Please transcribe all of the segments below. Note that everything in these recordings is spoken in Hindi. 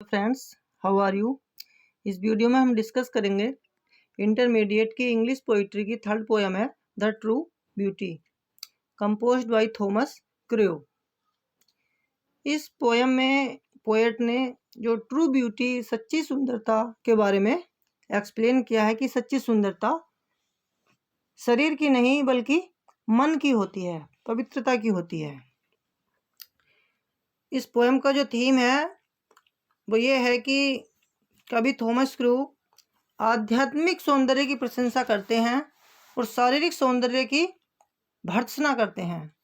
Friends, how are you. इस वीडियो में हम डिस्कस करेंगे इंटरमीडिएट की इंग्लिश पोइट्री की थर्ड पोएम है the true beauty, composed by Thomas Crow. इस पोएम में पोएट ने जो ट्रू ब्यूटी, सच्ची सुंदरता के बारे में एक्सप्लेन किया है कि सच्ची सुंदरता शरीर की नहीं बल्कि मन की होती है, पवित्रता की होती है। इस पोएम का जो थीम है वो ये है कि कवि थॉमस क्रू आध्यात्मिक सौंदर्य की प्रशंसा करते हैं और शारीरिक सौंदर्य की भर्त्सना करते हैं।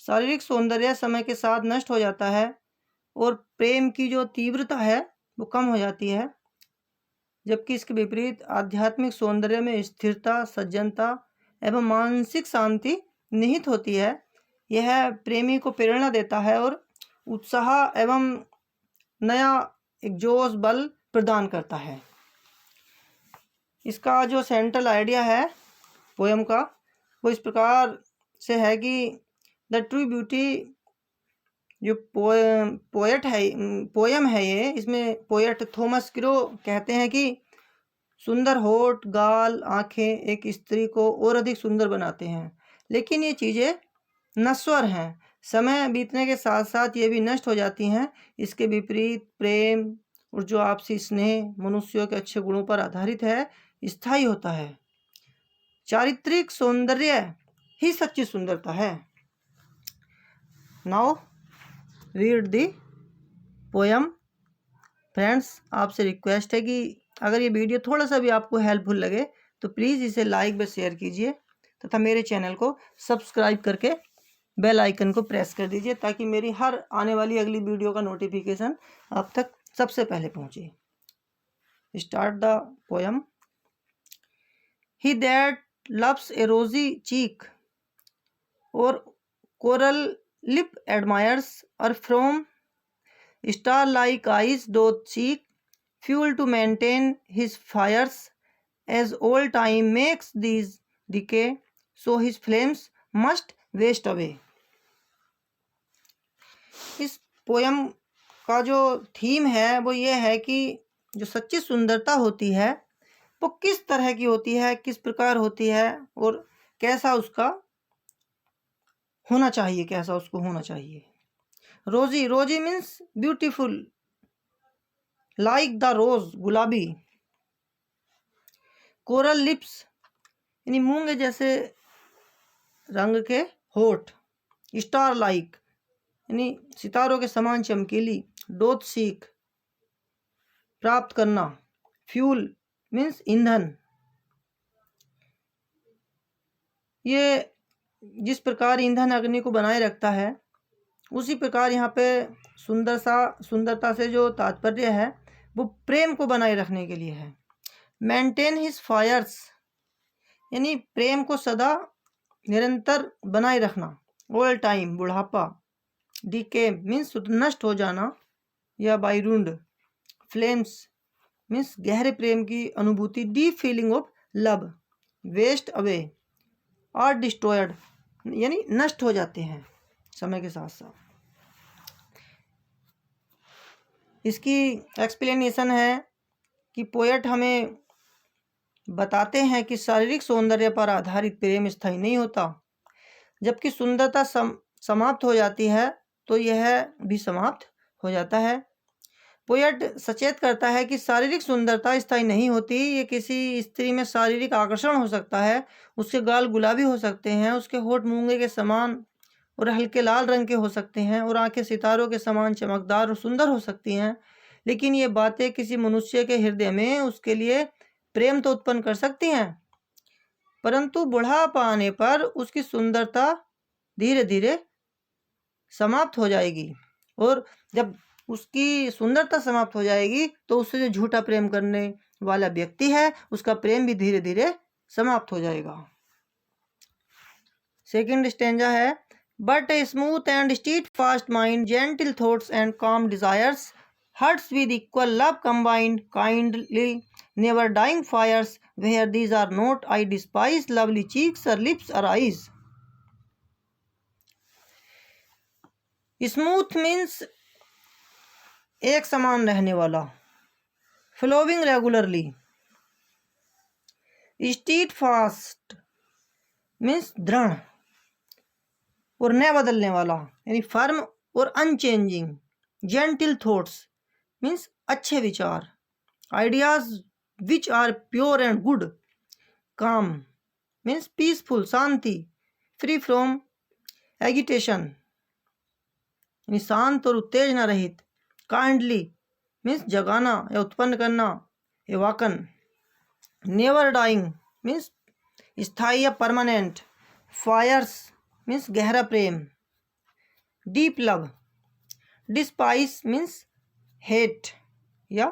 शारीरिक सौंदर्य समय के साथ नष्ट हो जाता है और प्रेम की जो तीव्रता है वो कम हो जाती है, जबकि इसके विपरीत आध्यात्मिक सौंदर्य में स्थिरता, सज्जनता एवं मानसिक शांति निहित होती है। यह प्रेमी को प्रेरणा देता है और उत्साह एवं नया एक जोश, बल प्रदान करता है। इसका जो सेंट्रल आइडिया है पोएम का वो इस प्रकार से है कि द ट्रू ब्यूटी जो पोएम है ये, इसमें पोएट थॉमस क्रो कहते हैं कि सुंदर होठ, गाल, आंखें एक स्त्री को और अधिक सुंदर बनाते हैं, लेकिन ये चीज़ें नश्वर हैं। समय बीतने के साथ साथ ये भी नष्ट हो जाती हैं। इसके विपरीत प्रेम और जो आपसी स्नेह मनुष्यों के अच्छे गुणों पर आधारित है, स्थायी होता है। चारित्रिक सौंदर्य ही सच्ची सुंदरता है। Now read the poem. Friends, आपसे रिक्वेस्ट है कि अगर ये वीडियो थोड़ा सा भी आपको हेल्पफुल लगे तो प्लीज़ इसे लाइक व शेयर कीजिए तथा मेरे चैनल को सब्सक्राइब करके बेल आइकन को प्रेस कर दीजिए ताकि मेरी हर आने वाली अगली वीडियो का नोटिफिकेशन आप तक सबसे पहले पहुंचे। Start the poem. He that loves a rosy cheek or coral lip admires or from star like eyes doth seek fuel to maintain his fires as old time makes these decay so his flames must waste away. इस पोएम का जो थीम है वो ये है कि जो सच्ची सुंदरता होती है वो किस तरह की होती है, किस प्रकार होती है और कैसा उसका होना चाहिए, कैसा उसको होना चाहिए। रोजी, रोजी मीन्स ब्यूटीफुल, लाइक द रोज, गुलाबी। कोरल लिप्स यानी मूंगे जैसे रंग के होठ। स्टार लाइक यानी सितारों के समान चमकीली। डोथ सीक प्राप्त करना। फ्यूल मीन्स ईंधन। ये जिस प्रकार ईंधन अग्नि को बनाए रखता है उसी प्रकार यहाँ पे सुंदरता से जो तात्पर्य है वो प्रेम को बनाए रखने के लिए है। मेंटेन हिज फायर्स यानी प्रेम को सदा निरंतर बनाए रखना। ऑल टाइम बुढ़ापा। डीके मीन्स नष्ट हो जाना या बायरुंड। फ्लेम्स मीन्स गहरे प्रेम की अनुभूति। Deep feeling of love. Waste away और डिस्ट्रॉयड यानी नष्ट हो जाते हैं समय के साथ साथ। इसकी एक्सप्लेनेशन है कि पोएट हमें बताते हैं कि शारीरिक सौंदर्य पर आधारित प्रेम स्थायी नहीं होता। जबकि सुंदरता समाप्त हो जाती है तो यह भी समाप्त हो जाता है। पोएट सचेत करता है कि शारीरिक सुंदरता स्थायी नहीं होती। ये किसी स्त्री में शारीरिक आकर्षण हो सकता है, उसके गाल गुलाबी हो सकते हैं, उसके होठ मूंगे के समान और हल्के लाल रंग के हो सकते हैं और आंखें सितारों के समान चमकदार और सुंदर हो सकती हैं, लेकिन ये बातें किसी मनुष्य के हृदय में उसके लिए प्रेम तो उत्पन्न कर सकती हैं, परंतु बुढ़ापा आने पर उसकी सुंदरता धीरे धीरे समाप्त हो जाएगी और जब उसकी सुंदरता समाप्त हो जाएगी तो उससे जो झूठा प्रेम करने वाला व्यक्ति है उसका प्रेम भी धीरे धीरे समाप्त हो जाएगा। सेकंड स्टेंजा है। But a smooth and steadfast mind, gentle thoughts and calm desires, hearts with equal love combined, kindly never dying fires, where these are not I despise lovely cheeks or lips or eyes. Smooth means एक समान रहने वाला, flowing regularly. Steadfast means दृढ़ और न बदलने वाला यानी फर्म और अनचेंजिंग। जेंटिल थॉट्स मीन्स अच्छे विचार। Ideas which are pure and good. Calm means peaceful, शांति। फ्री फ्रॉम एगिटेशन यानी शांत और उत्तेजना रहित। काइंडली मीन्स जगाना या उत्पन्न करना, एवाकन। नेवर डाइंग मीन्स स्थायी या परमानेंट। फायर्स मीन्स गहरा प्रेम। Deep love. Despise means hate या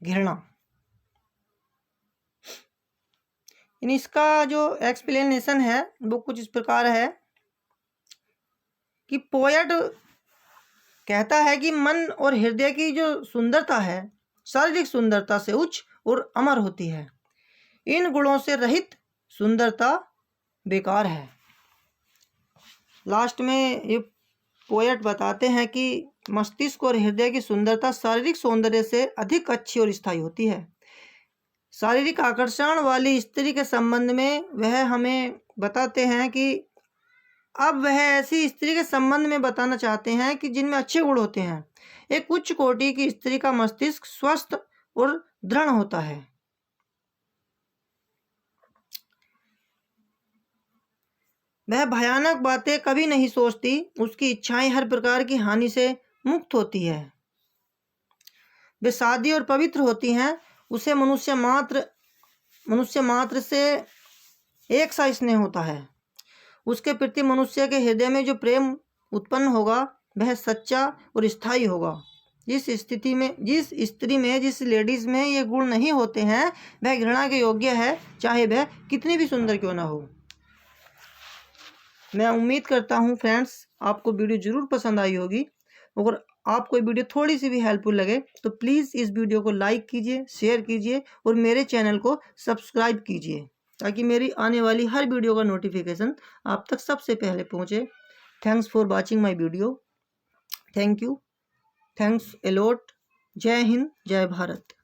घृणा। इसका जो एक्सप्लेनेशन है वो कुछ इस प्रकार है कि पोएट कहता है कि मन और हृदय की जो सुंदरता है शारीरिक सुंदरता से उच्च और अमर होती है। इन गुणों से रहित सुंदरता बेकार है। लास्ट में ये पोएट बताते हैं कि मस्तिष्क और हृदय की सुंदरता शारीरिक सौंदर्य से अधिक अच्छी और स्थायी होती है। शारीरिक आकर्षण वाली स्त्री के संबंध में वह हमें बताते हैं कि अब वह ऐसी स्त्री के संबंध में बताना चाहते हैं कि जिनमें अच्छे गुण होते हैं। एक उच्च कोटि की स्त्री का मस्तिष्क स्वस्थ और दृढ़ होता है। वह भयानक बातें कभी नहीं सोचती। उसकी इच्छाएं हर प्रकार की हानि से मुक्त होती है। वे सादी और पवित्र होती हैं। उसे मनुष्य मात्र से एक सा स्नेह होता है। उसके प्रति मनुष्य के हृदय में जो प्रेम उत्पन्न होगा वह सच्चा और स्थायी होगा। जिस स्थिति में, जिस स्त्री में, जिस लेडीज में ये गुण नहीं होते हैं वह घृणा के योग्य है, चाहे वह कितनी भी सुंदर क्यों ना हो। मैं उम्मीद करता हूँ फ्रेंड्स आपको वीडियो ज़रूर पसंद आई होगी। अगर आपको वीडियो थोड़ी सी भी हेल्पफुल लगे तो प्लीज़ इस वीडियो को लाइक कीजिए, शेयर कीजिए और मेरे चैनल को सब्सक्राइब कीजिए ताकि मेरी आने वाली हर वीडियो का नोटिफिकेशन आप तक सबसे पहले पहुँचे। Thanks for watching my video. Thank you. Thanks a lot. जय हिंद, जय भारत।